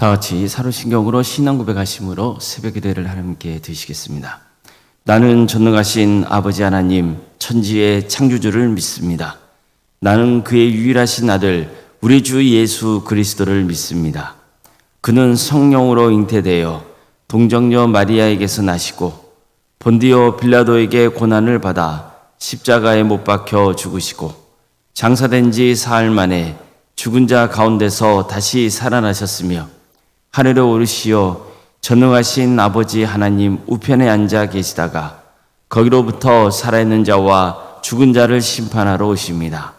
다 같이 사로신경으로 신앙 고백하심으로 새벽 기도를 하나님께 드리시겠습니다. 나는 전능하신 아버지 하나님, 천지의 창조주를 믿습니다. 나는 그의 유일하신 아들, 우리 주 예수 그리스도를 믿습니다. 그는 성령으로 잉태되어 동정녀 마리아에게서 나시고 본디오 빌라도에게 고난을 받아 십자가에 못 박혀 죽으시고 장사된 지 사흘 만에 죽은 자 가운데서 다시 살아나셨으며 하늘에 오르시어 전능하신 아버지 하나님 우편에 앉아 계시다가 거기로부터 살아있는 자와 죽은 자를 심판하러 오십니다.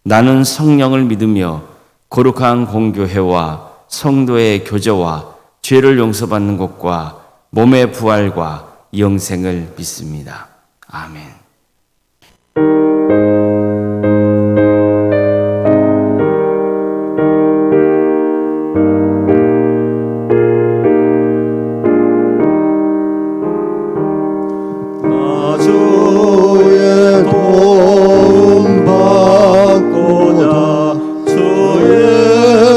나는 성령을 믿으며 거룩한 공교회와 성도의 교제와 죄를 용서받는 것과 몸의 부활과 영생을 믿습니다. 아멘. 주의 도움 받고자 주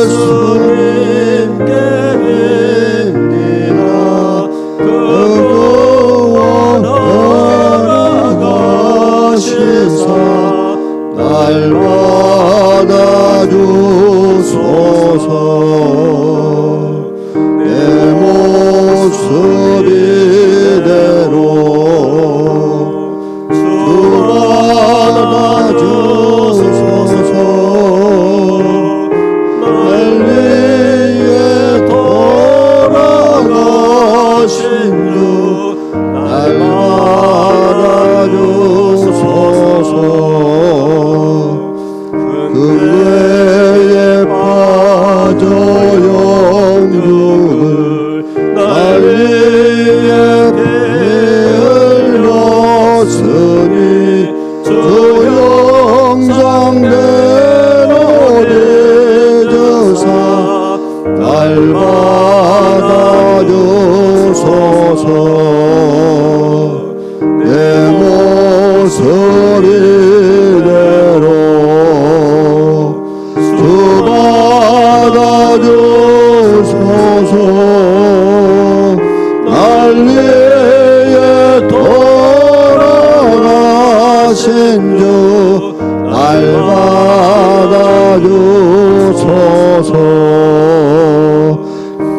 예수님께 빕니다. 그 구원 허락하시사 날 받아주소서. 내 모습 이대로 받아주소서. 날 위해 돌아가신 주 날 받아주소서. 은혜에 빠져 영육을 날 위해 흘렸으니 주 영광대로 되셔서 날 받아주소서. 내 모습 이대로 주 받아주소서. 날 위해 돌아가신 주 날 받아주소서.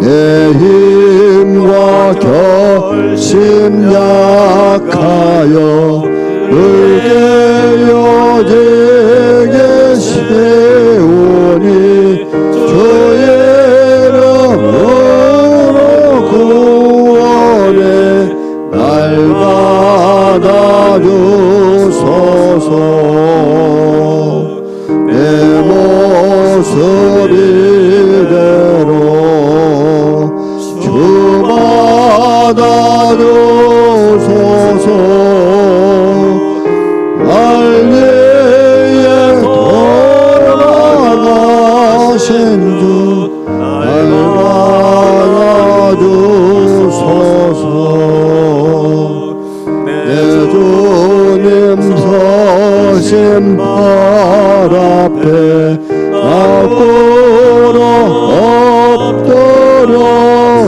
내 힘과 결심 약하여 의개어지게 세우니 주의 이름으로 구원해 날 받아주소서. 내 모습 이대로 주 받아주소서. 날 위해 돌아가신 주 날 받아주소서. 내 주님 서신 발 앞에 앞으로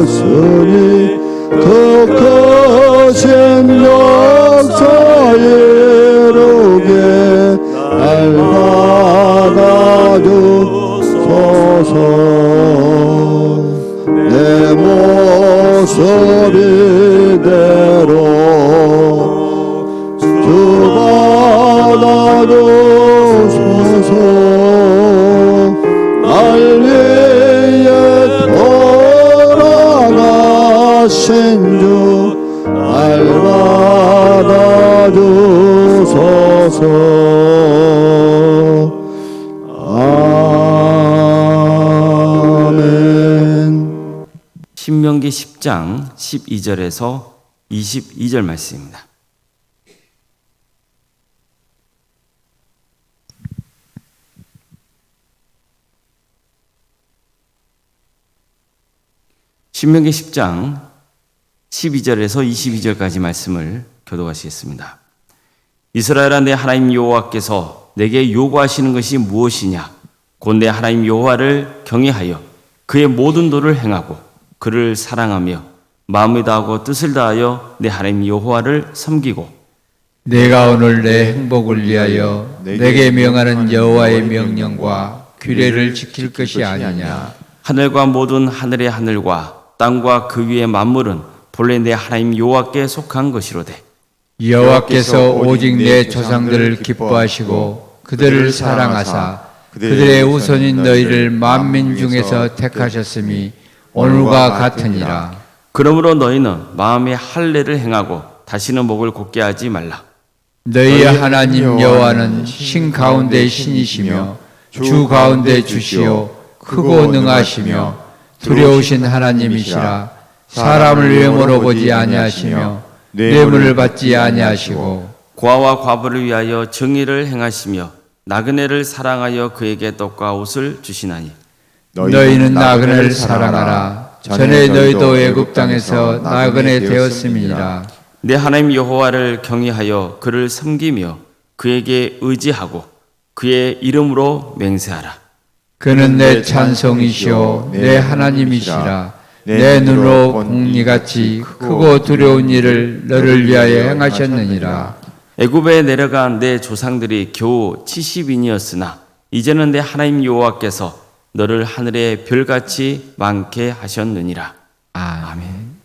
엎드렸으니 그 크신 역사 이루게 날 받아주소서. 내 모습 이대로 주 받아주소서. 날 위해 돌아가신 주 날 받아주소서. 아멘. 신명기 10장 12절에서 22절 말씀입니다. 신명기 10장 12절에서 22절까지 말씀을 교독하시겠습니다. 이스라엘아, 내 하나님 여호와께서 내게 요구하시는 것이 무엇이냐? 곧 내 하나님 여호와를 경외하여 그의 모든 도를 행하고 그를 사랑하며 마음을 다하고 뜻을 다하여 내 하나님 여호와를 섬기고 내가 오늘 내 행복을 위하여 내게 명하는 여호와의 명령과 규례를 지킬 것이 아니냐. 하늘과 모든 하늘의 하늘과 땅과 그 위의 만물은 본래 내 하나님 여호와께 속한 것이로되 여호와께서 오직 내 조상들을 기뻐하시고 그들을 사랑하사 그들의 우선인 너희를 만민 중에서 택하셨음이 오늘과 같으니라. 그러므로 너희는 마음의 할례를 행하고 다시는 목을 곧게 하지 말라. 너희의 하나님 여호와는 신 가운데 신이시며 주 가운데 주시오 크고 능하시며 두려우신 하나님이시라. 사람을 외모로 보지 아니하시며 뇌물을 받지 아니하시고 고아와 과부를 위하여 정의를 행하시며 나그네를 사랑하여 그에게 떡과 옷을 주시나니 너희는 나그네를 사랑하라. 전에 너희도 애굽 땅에서 나그네 되었음이니라. 내 하나님 여호와를 경외하여 그를 섬기며 그에게 의지하고 그의 이름으로 맹세하라. 그는 내 찬송이시오 내 하나님이시라. 내 눈으로 공리같이 크고 두려운 일을 너를 위하여 행하셨느니라. 애굽에 내려간 내 조상들이 겨우 70인이었으나 이제는 내 하나님 여호와께서 너를 하늘의 별같이 많게 하셨느니라. 아멘.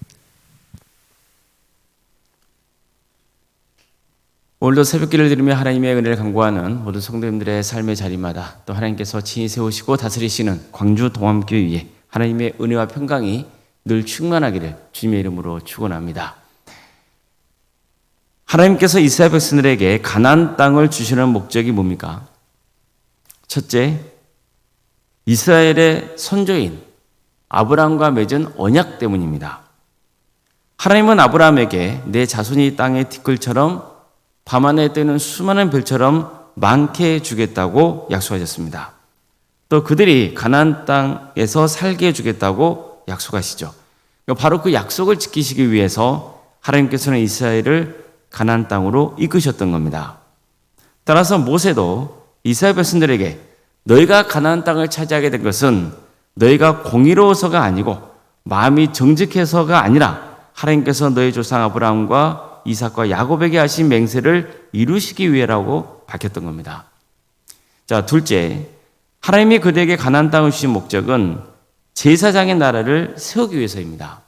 오늘도 새벽기를 들으며 하나님의 은혜를 간구하는 모든 성도님들의 삶의 자리마다 또 하나님께서 친히 세우시고 다스리시는 광주 동암교회 위에 하나님의 은혜와 평강이 늘 충만하기를 주님의 이름으로 축원합니다. 하나님께서 이스라엘 백성들에게 가나안 땅을 주시는 목적이 뭡니까? 첫째, 이스라엘의 선조인 아브라함과 맺은 언약 때문입니다. 하나님은 아브라함에게 내 자손이 이 땅의 티끌처럼 밤하늘에 뜨는 수많은 별처럼 많게 해주겠다고 약속하셨습니다. 또 그들이 가나안 땅에서 살게 해주겠다고 약속하시죠. 바로 그 약속을 지키시기 위해서 하나님께서는 이스라엘을 가나안 땅으로 이끄셨던 겁니다. 따라서 모세도 이스라엘 백성들에게 너희가 가나안 땅을 차지하게 된 것은 너희가 공의로워서가 아니고 마음이 정직해서가 아니라 하나님께서 너희 조상 아브라함과 이삭과 야곱에게 하신 맹세를 이루시기 위해라고 밝혔던 겁니다. 자, 둘째, 하나님이 그들에게 가나안 땅을 주신 목적은 제사장의 나라를 세우기 위해서입니다.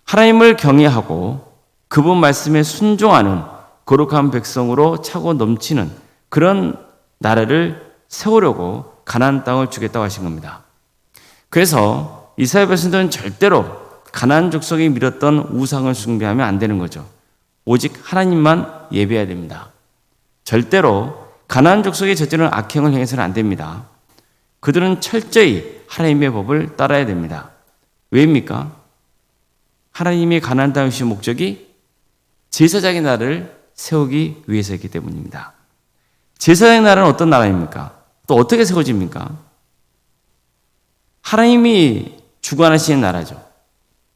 하나님을 경외하고 그분 말씀에 순종하는 거룩한 백성으로 차고 넘치는 그런 나라를 세우려고 가나안 땅을 주겠다고 하신 겁니다. 그래서 이스라엘 백성들은 절대로 가나안 족속이 밀었던 우상을 숭배하면 안 되는 거죠. 오직 하나님만 예배해야 됩니다. 절대로 가나안 족속이 저지르는 악행을 행해서는 안 됩니다. 그들은 철저히 하나님의 법을 따라야 됩니다. 왜입니까? 하나님이 가나안 땅을 주신 목적이 제사장의 나라를 세우기 위해서이기 때문입니다. 제사장의 나라는 어떤 나라입니까? 또 어떻게 세워집니까? 하나님이 주관하시는 나라죠.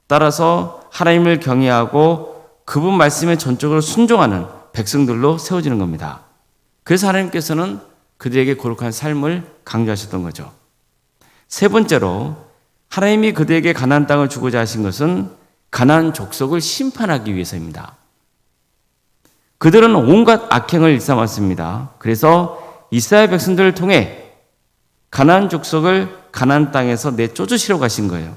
따라서 하나님을 경외하고 그분 말씀에 전적으로 순종하는 백성들로 세워지는 겁니다. 그래서 하나님께서는 그들에게 거룩한 삶을 강조하셨던 거죠. 세 번째로 하나님이 그들에게 가나안 땅을 주고자 하신 것은 가나안 족속을 심판하기 위해서입니다. 그들은 온갖 악행을 일삼았습니다. 그래서 이스라엘 백성들을 통해 가나안 족속을 가나안 땅에서 내쫓으시려고 하신 거예요.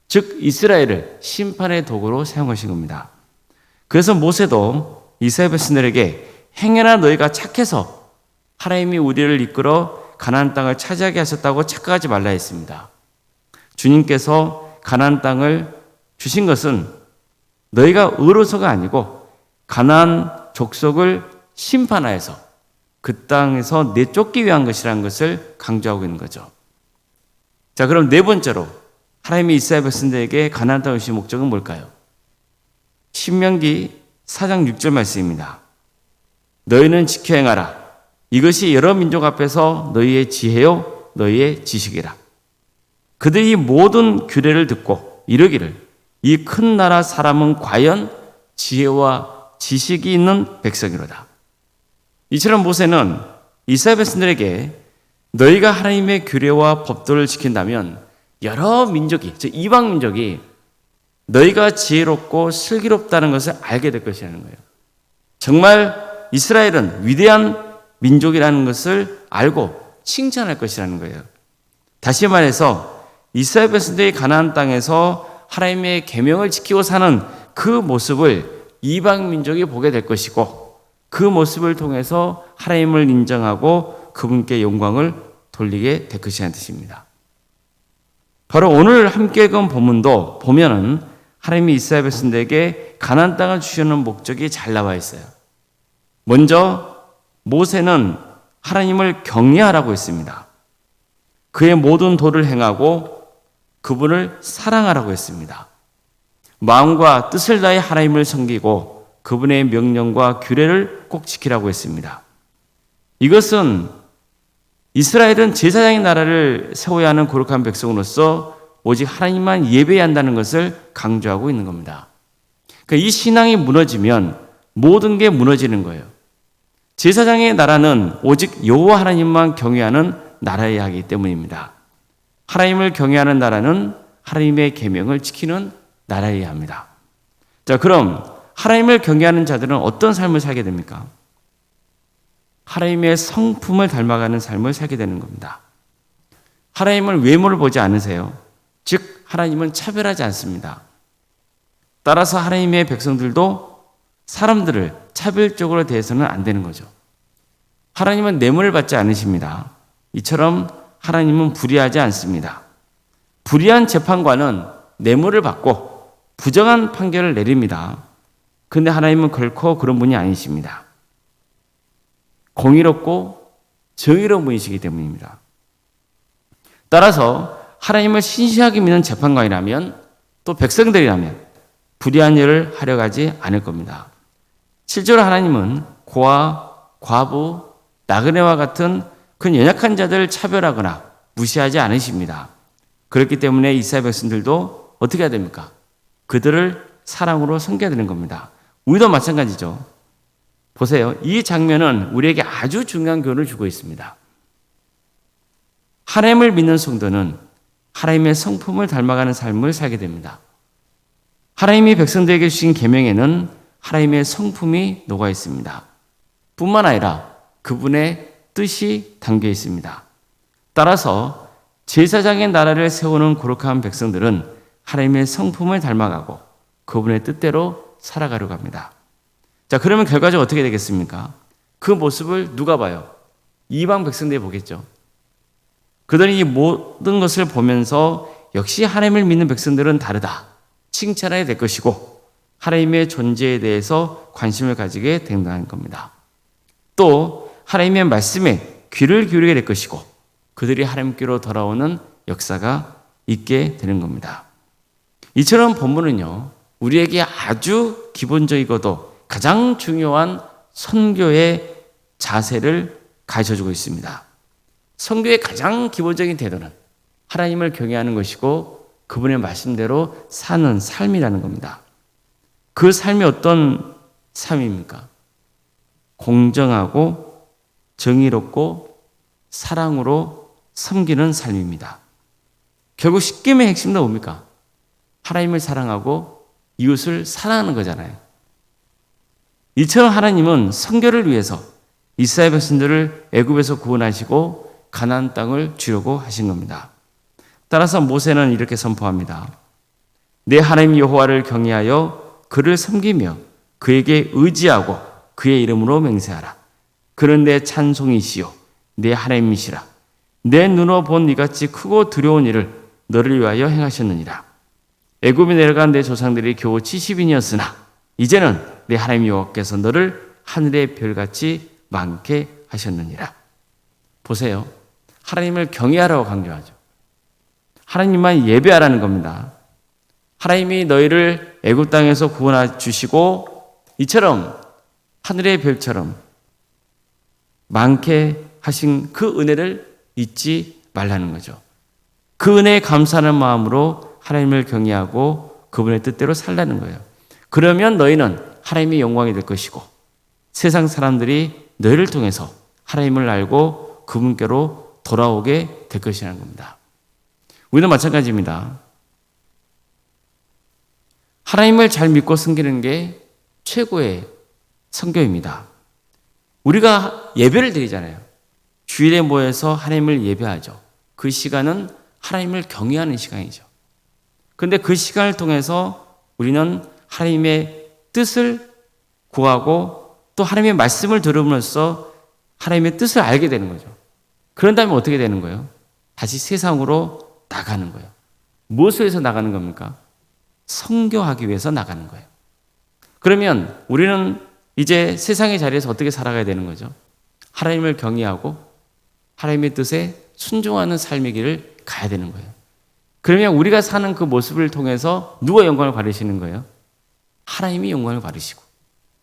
즉 이스라엘을 심판의 도구로 사용하신 겁니다. 그래서 모세도 이스라엘 백성들에게 행여나 너희가 착해서 하나님이 우리를 이끌어 가나안 땅을 차지하게 하셨다고 착각하지 말라 했습니다. 주님께서 가나안 땅을 주신 것은 너희가 의로서가 아니고 가나안 족속을 심판하여서 그 땅에서 내쫓기 위한 것이라는 것을 강조하고 있는 거죠. 자, 그럼 네 번째로 하나님이 이스라엘 백성들에게 가나안 땅을 주신 목적은 뭘까요? 신명기 4장 6절 말씀입니다. 너희는 지켜 행하라. 이것이 여러 민족 앞에서 너희의 지혜요 너희의 지식이라. 그들이 모든 규례를 듣고 이르기를 이 큰 나라 사람은 과연 지혜와 지식이 있는 백성이로다. 이처럼 모세는 이스라엘 백성들에게 너희가 하나님의 규례와 법도를 지킨다면 여러 민족이, 즉 이방 민족이 너희가 지혜롭고 슬기롭다는 것을 알게 될 것이라는 거예요. 정말 이스라엘은 위대한 민족이라는 것을 알고 칭찬할 것이라는 거예요. 다시 말해서 이스라엘 백성들이 가나안 땅에서 하나님의 계명을 지키고 사는 그 모습을 이방 민족이 보게 될 것이고, 그 모습을 통해서 하나님을 인정하고 그분께 영광을 돌리게 될 것이라는 뜻입니다. 바로 오늘 함께 읽은 본문도 보면은 하나님이 이스라엘 백성들에게 가나안 땅을 주시는 목적이 잘 나와 있어요. 먼저 모세는 하나님을 경외하라고 했습니다. 그의 모든 도를 행하고 그분을 사랑하라고 했습니다. 마음과 뜻을 다해 하나님을 섬기고 그분의 명령과 규례를 꼭 지키라고 했습니다. 이것은 이스라엘은 제사장의 나라를 세워야 하는 거룩한 백성으로서 오직 하나님만 예배해야 한다는 것을 강조하고 있는 겁니다. 그러니까 이 신앙이 무너지면 모든 게 무너지는 거예요. 제사장의 나라는 오직 여호와 하나님만 경외하는 나라여야 하기 때문입니다. 하나님을 경외하는 나라는 하나님의 계명을 지키는 나라여야 합니다. 자, 그럼 하나님을 경외하는 자들은 어떤 삶을 살게 됩니까? 하나님의 성품을 닮아가는 삶을 살게 되는 겁니다. 하나님은 외모를 보지 않으세요. 즉 하나님은 차별하지 않습니다. 따라서 하나님의 백성들도 사람들을 차별적으로 대해서는 안 되는 거죠. 하나님은 뇌물을 받지 않으십니다. 이처럼 하나님은 불의하지 않습니다. 불의한 재판관은 뇌물을 받고 부정한 판결을 내립니다. 그런데 하나님은 결코 그런 분이 아니십니다. 공의롭고 정의로운 분이시기 때문입니다. 따라서 하나님을 신실하게 믿는 재판관이라면, 또 백성들이라면 불의한 일을 하려 하지 않을 겁니다. 실제로 하나님은 고아, 과부, 나그네와 같은 그 연약한 자들을 차별하거나 무시하지 않으십니다. 그렇기 때문에 이스라엘 백성들도 어떻게 해야 됩니까? 그들을 사랑으로 섬겨야 되는 겁니다. 우리도 마찬가지죠. 보세요. 이 장면은 우리에게 아주 중요한 교훈을 주고 있습니다. 하나님을 믿는 성도는 하나님의 성품을 닮아가는 삶을 살게 됩니다. 하나님이 백성들에게 주신 계명에는 하나님의 성품이 녹아 있습니다. 뿐만 아니라 그분의 뜻이 담겨 있습니다. 따라서 제사장의 나라를 세우는 거룩한 백성들은 하나님의 성품을 닮아가고 그분의 뜻대로 살아가려고 합니다. 자, 그러면 결과적으로 어떻게 되겠습니까? 그 모습을 누가 봐요? 이방 백성들이 보겠죠. 그들이 이 모든 것을 보면서 역시 하나님을 믿는 백성들은 다르다, 칭찬하게 될 것이고 하나님의 존재에 대해서 관심을 가지게 된다는 겁니다. 또 하나님의 말씀에 귀를 기울이게 될 것이고 그들이 하나님께로 돌아오는 역사가 있게 되는 겁니다. 이처럼 본문은요, 우리에게 아주 기본적이고도 가장 중요한 선교의 자세를 가르쳐주고 있습니다. 선교의 가장 기본적인 태도는 하나님을 경외하는 것이고 그분의 말씀대로 사는 삶이라는 겁니다. 그 삶이 어떤 삶입니까? 공정하고 정의롭고 사랑으로 섬기는 삶입니다. 결국 십계명의 핵심은 뭡니까? 하나님을 사랑하고 이웃을 사랑하는 거잖아요. 이처럼 하나님은 선교를 위해서 이스라엘 백성들을 애굽에서 구원하시고 가나안 땅을 주려고 하신 겁니다. 따라서 모세는 이렇게 선포합니다. 내 하나님 여호와를 경외하여 그를 섬기며 그에게 의지하고 그의 이름으로 맹세하라. 그는 내 찬송이시요 내 하나님이시라. 내 눈으로 본 이같이 크고 두려운 일을 너를 위하여 행하셨느니라. 애굽에 내려간 내 조상들이 겨우 70인이었으나 이제는 내 하나님 여호와께서 너를 하늘의 별같이 많게 하셨느니라. 보세요. 하나님을 경외하라고 강조하죠. 하나님만 예배하라는 겁니다. 하나님이 너희를 애굽 땅에서 구원해 주시고 이처럼 하늘의 별처럼 많게 하신 그 은혜를 잊지 말라는 거죠. 그 은혜에 감사하는 마음으로 하나님을 경외하고 그분의 뜻대로 살라는 거예요. 그러면 너희는 하나님의 영광이 될 것이고 세상 사람들이 너희를 통해서 하나님을 알고 그분께로 돌아오게 될 것이라는 겁니다. 우리도 마찬가지입니다. 하나님을 잘 믿고 섬기는 게 최고의 선교입니다. 우리가 예배를 드리잖아요. 주일에 모여서 하나님을 예배하죠. 그 시간은 하나님을 경외하는 시간이죠. 그런데 그 시간을 통해서 우리는 하나님의 뜻을 구하고 또 하나님의 말씀을 들음으로써 하나님의 뜻을 알게 되는 거죠. 그런 다음에 어떻게 되는 거예요? 다시 세상으로 나가는 거예요. 무엇을 위해서 나가는 겁니까? 선교하기 위해서 나가는 거예요. 그러면 우리는 이제 세상의 자리에서 어떻게 살아가야 되는 거죠? 하나님을 경외하고 하나님의 뜻에 순종하는 삶의 길을 가야 되는 거예요. 그러면 우리가 사는 그 모습을 통해서 누가 영광을 받으시는 거예요? 하나님이 영광을 받으시고,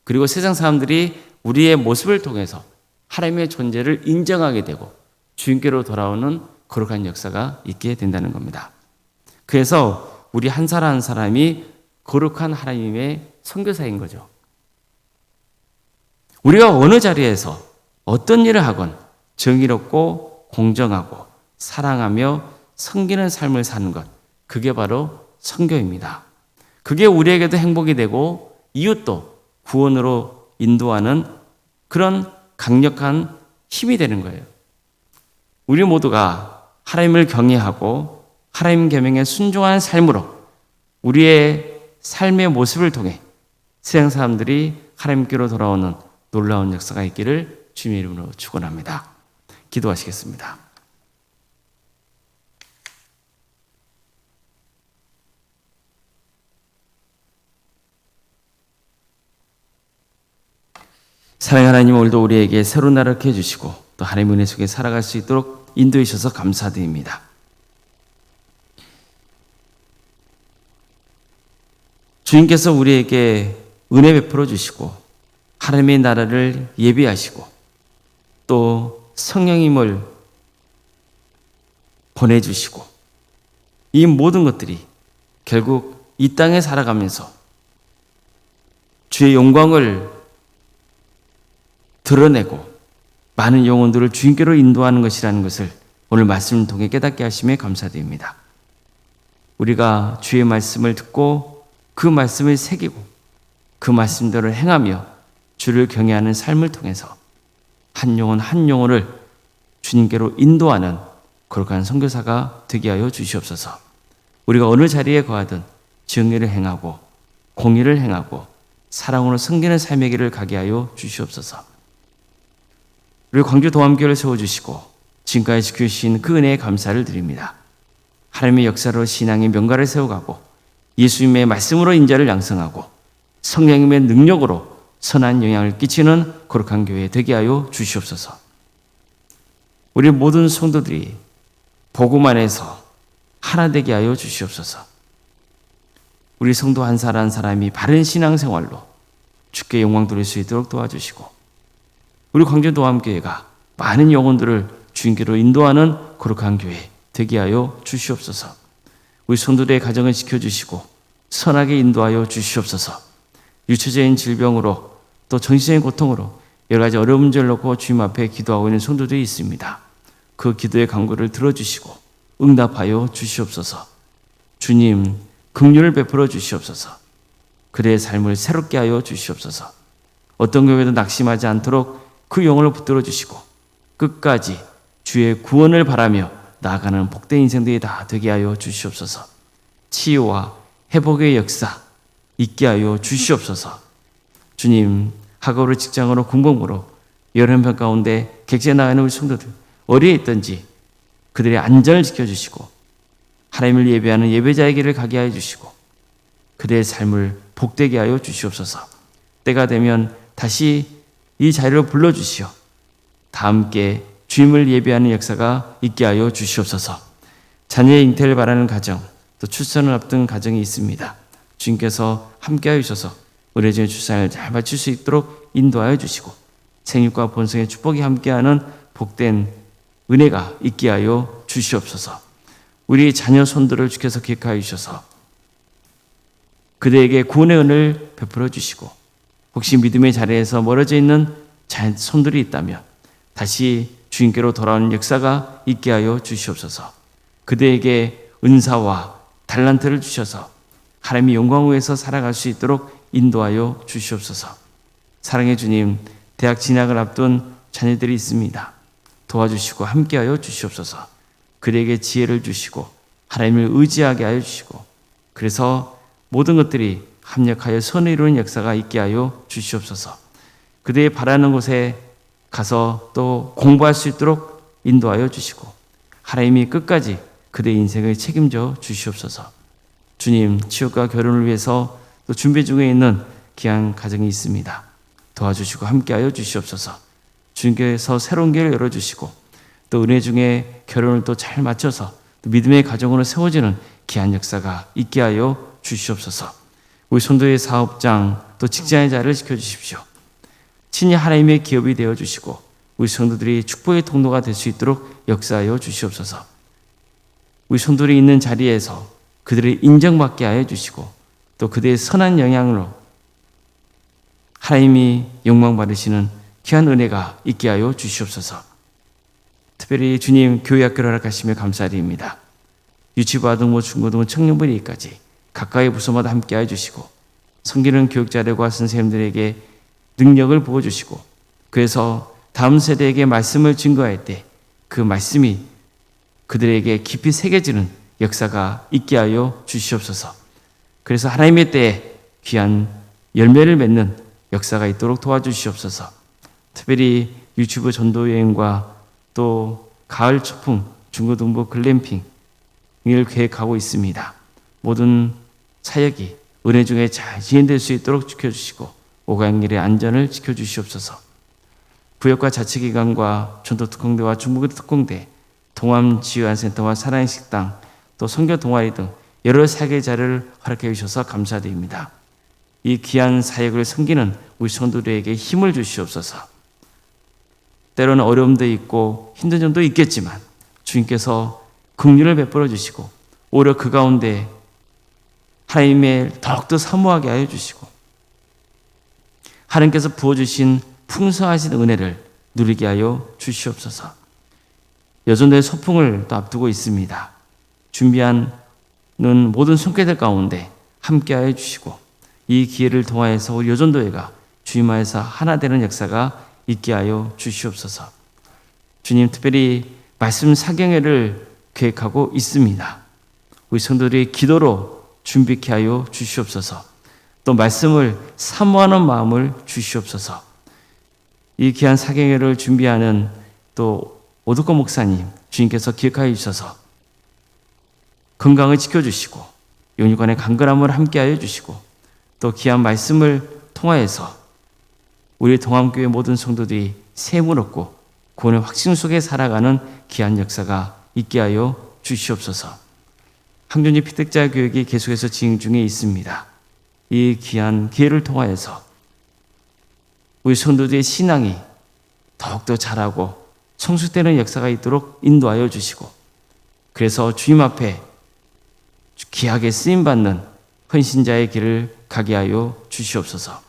그리고 세상 사람들이 우리의 모습을 통해서 하나님의 존재를 인정하게 되고 주님께로 돌아오는 거룩한 역사가 있게 된다는 겁니다. 그래서 우리 한 사람 한 사람이 거룩한 하나님의 선교사인 거죠. 우리가 어느 자리에서 어떤 일을 하건 정의롭고 공정하고 사랑하며 섬기는 삶을 사는 것, 그게 바로 선교입니다. 그게 우리에게도 행복이 되고 이웃도 구원으로 인도하는 그런 강력한 힘이 되는 거예요. 우리 모두가 하나님을 경외하고 하나님 계명에 순종하는 삶으로 우리의 삶의 모습을 통해 세상 사람들이 하나님께로 돌아오는 놀라운 역사가 있기를 주님의 이름으로 축원합니다. 기도하시겠습니다. 사랑하는 하나님, 오늘도 우리에게 새로운 날을 켜해 주시고 또 하나님의 은혜 속에 살아갈 수 있도록 인도해 주셔서 감사드립니다. 주님께서 우리에게 은혜 베풀어 주시고 하나님의 나라를 예비하시고 또 성령님을 보내주시고 이 모든 것들이 결국 이 땅에 살아가면서 주의 영광을 드러내고 많은 영혼들을 주님께로 인도하는 것이라는 것을 오늘 말씀을 통해 깨닫게 하심에 감사드립니다. 우리가 주의 말씀을 듣고 그 말씀을 새기고 그 말씀대로 행하며 주를 경외하는 삶을 통해서 한 영혼 한 영혼을 주님께로 인도하는 거룩한 선교사가 되게 하여 주시옵소서. 우리가 어느 자리에 거하든 정의를 행하고 공의를 행하고 사랑으로 섬기는 삶의 길을 가게 하여 주시옵소서. 우리 광주 도암교회를 세워주시고 지금까지 지켜주신 그 은혜에 감사를 드립니다. 하나님의 역사로 신앙의 명가를 세워가고 예수님의 말씀으로 인자를 양성하고 성령님의 능력으로 선한 영향을 끼치는 거룩한 교회 되게 하여 주시옵소서. 우리 모든 성도들이 복음 안에서 하나 되게 하여 주시옵소서. 우리 성도 한 사람 한 사람이 바른 신앙생활로 주께 영광 돌릴 수 있도록 도와주시고 우리 광주도암교회가 많은 영혼들을 주님께로 인도하는 거룩한 교회 되게 하여 주시옵소서. 우리 성도들의 가정을 지켜주시고 선하게 인도하여 주시옵소서. 유체적인 질병으로 또 정신적인 고통으로 여러 가지 어려운 문제를 놓고 주님 앞에 기도하고 있는 성도들이 있습니다. 그 기도의 간구를 들어주시고 응답하여 주시옵소서. 주님 긍휼을 베풀어 주시옵소서. 그들의 삶을 새롭게 하여 주시옵소서. 어떤 경우에도 낙심하지 않도록 그 영혼을 붙들어 주시고 끝까지 주의 구원을 바라며 나아가는 복된 인생들이 다 되게 하여 주시옵소서. 치유와 회복의 역사 있게 하여 주시옵소서. 주님, 학업으로 직장으로 군복무로 여름병 가운데 객지에 나가는 우리 성도들 어디에 있든지 그들의 안전을 지켜주시고 하나님을 예배하는 예배자의 길을 가게 하여 주시고 그들의 삶을 복되게 하여 주시옵소서. 때가 되면 다시 이 자리로 불러주시어 다 함께 주님을 예배하는 역사가 있게 하여 주시옵소서. 자녀의 잉태를 바라는 가정, 또 출산을 앞둔 가정이 있습니다. 주님께서 함께 하여 주셔서 의뢰적인 출산을 잘 마칠 수 있도록 인도하여 주시고 생육과 번성의 축복이 함께하는 복된 은혜가 있게 하여 주시옵소서. 우리 자녀 손들을 주께서 기억하여 주셔서 그들에게 구원의 은혜를 베풀어 주시고 혹시 믿음의 자리에서 멀어져 있는 손들이 있다면 다시 주님께로 돌아오는 역사가 있게 하여 주시옵소서. 그들에게 은사와 달란트를 주셔서 하나님의 영광 위에서 살아갈 수 있도록 인도하여 주시옵소서. 사랑의 주님, 대학 진학을 앞둔 자녀들이 있습니다. 도와주시고 함께하여 주시옵소서. 그들에게 지혜를 주시고 하나님을 의지하게 하여 주시고, 그래서 모든 것들이 합력하여 선을 이루는 역사가 있게 하여 주시옵소서. 그들이 바라는 곳에 가서 또 공부할 수 있도록 인도하여 주시고, 하나님이 끝까지 그들의 인생을 책임져 주시옵소서. 주님, 취업과 결혼을 위해서 또 준비 중에 있는 귀한 가정이 있습니다. 도와주시고 함께하여 주시옵소서. 주님께서 새로운 길을 열어주시고, 또 은혜 중에 결혼을 또 잘 맞춰서 또 믿음의 가정으로 세워지는 귀한 역사가 있게 하여 주시옵소서. 우리 성도의 사업장 또 직장의 자리를 지켜주십시오. 친히 하나님의 기업이 되어주시고 우리 성도들이 축복의 통로가 될 수 있도록 역사하여 주시옵소서. 우리 성도들이 있는 자리에서 그들을 인정받게 하여 주시고, 또 그들의 선한 영향으로 하나님이 영광 받으시는 귀한 은혜가 있게 하여 주시옵소서. 특별히 주님, 교회학교를 허락하시며 감사드립니다. 유치부, 아동부, 중고등, 청년부까지 각각의 부서마다 함께 해주시고, 섬기는 교육자들과 선생님들에게 능력을 부어주시고, 그래서 다음 세대에게 말씀을 증거할 때 그 말씀이 그들에게 깊이 새겨지는 역사가 있게 하여 주시옵소서. 그래서 하나님의 때에 귀한 열매를 맺는 역사가 있도록 도와주시옵소서. 특별히 유튜브 전도여행과 또 가을 초풍 중고등부 글램핑을 계획하고 있습니다. 모든 사역이 은혜 중에 잘 진행될 수 있도록 지켜주시고 오가행일의 안전을 지켜주시옵소서. 구역과 자치기관과 전도특공대와 중부대 특공대, 동암지휘안센터와 사랑의 식당, 또 선교 동아리 등 여러 사역의 자를 허락해 주셔서 감사드립니다. 이 귀한 사역을 섬기는 우리 성도들에게 힘을 주시옵소서. 때로는 어려움도 있고 힘든 점도 있겠지만 주님께서 긍휼을 베풀어 주시고 오히려 그 가운데 하나님의 더욱더 사모하게 하여 주시고 하나님께서 부어주신 풍성하신 은혜를 누리게 하여 주시옵소서. 여전도의 소풍을 또 앞두고 있습니다. 준비하는 모든 손길들 가운데 함께하여 주시고 이 기회를 통하여서 우리 여전도회가 주님 안에서 하나 되는 역사가 있게 하여 주시옵소서. 주님, 특별히 말씀 사경회를 계획하고 있습니다. 우리 성도들이 기도로 준비케 하여 주시옵소서. 또 말씀을 사모하는 마음을 주시옵소서. 이 귀한 사경회를 준비하는 또 오두권 목사님, 주님께서 기억하여 주셔서 건강을 지켜주시고 영육간의 강건함을 함께하여 주시고 또 귀한 말씀을 통하여서 우리 동암교회 모든 성도들이 샘을 얻고 구원의 확신 속에 살아가는 귀한 역사가 있게 하여 주시옵소서. 항준지 피택자 교육이 계속해서 진행 중에 있습니다. 이 귀한 기회를 통하여서 우리 성도들의 신앙이 더욱더 자라고 성숙되는 역사가 있도록 인도하여 주시고, 그래서 주님 앞에 귀하게 쓰임받는 헌신자의 길을 가게 하여 주시옵소서.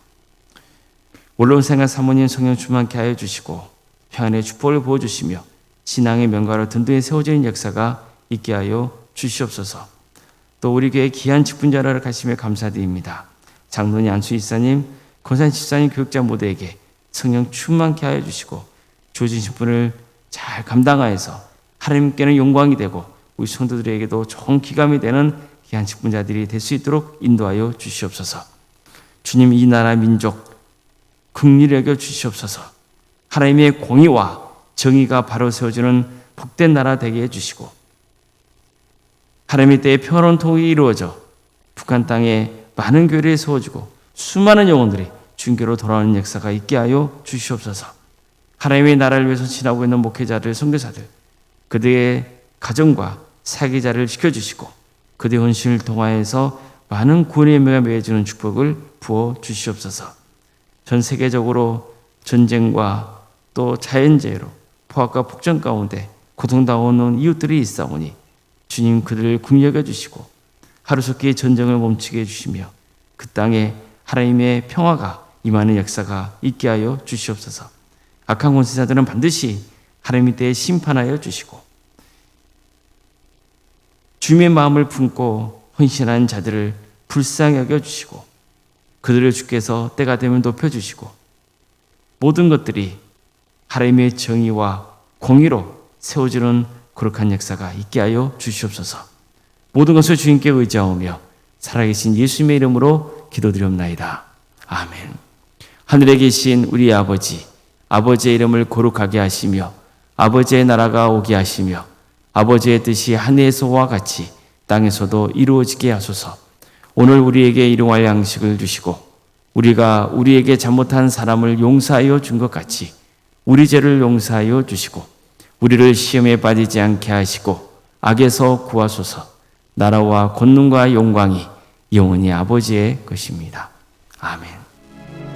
올라온 생각 사모님 성령 충만케 하여 주시고 평안의 축복을 부어주시며 신앙의 명가로 든든히 세워지는 역사가 있게 하여 주시옵소서. 또 우리 교회 귀한 직분자를 가시며 감사드립니다. 장로님, 안수 이사님, 권산 집사님, 교육자 모두에게 성령 충만케 하여 주시고 주어진 직분을 잘 감당하여서 하나님께는 영광이 되고 우리 성도들에게도 좋은 기감이 되는 귀한 직분자들이 될 수 있도록 인도하여 주시옵소서. 주님, 이 나라 민족 긍휼히 여겨 주시옵소서. 하나님의 공의와 정의가 바로 세워지는 복된 나라 되게 해주시고 하나님의 때에 평화로운 통일이 이루어져 북한 땅에 많은 교회를 세워지고 수많은 영혼들이 주님께로 돌아오는 역사가 있게 하여 주시옵소서. 하나님의 나라를 위해서 지나고 있는 목회자들, 선교사들, 그들의 가정과 사기자를 지켜주시고 그들의 헌신을 통하여서 많은 구원의 열매가 맺어지는 축복을 부어 주시옵소서. 전 세계적으로 전쟁과 또 자연재해로 포악과 폭정 가운데 고통당하는 이웃들이 있사오니 주님, 그들을 긍휼히 여겨 주시고 하루속히 전쟁을 멈추게 해주시며 그 땅에 하나님의 평화가 임하는 역사가 있게 하여 주시옵소서. 악한 권세자들은 반드시 하나님의 때에 심판하여 주시고 주님의 마음을 품고 헌신한 자들을 불쌍히 여겨주시고 그들을 주께서 때가 되면 높여주시고 모든 것들이 하나님의 정의와 공의로 세워지는 거룩한 역사가 있게 하여 주시옵소서. 모든 것을 주님께 의지하오며 살아계신 예수님의 이름으로 기도드리옵나이다. 아멘. 하늘에 계신 우리 아버지, 아버지의 이름을 거룩하게 하시며 아버지의 나라가 오게 하시며 아버지의 뜻이 하늘에서와 같이 땅에서도 이루어지게 하소서. 오늘 우리에게 일용할 양식을 주시고 우리가 우리에게 잘못한 사람을 용서하여 준 것 같이 우리 죄를 용서하여 주시고 우리를 시험에 빠지지 않게 하시고 악에서 구하소서. 나라와 권능과 영광이 영원히 아버지의 것입니다. 아멘.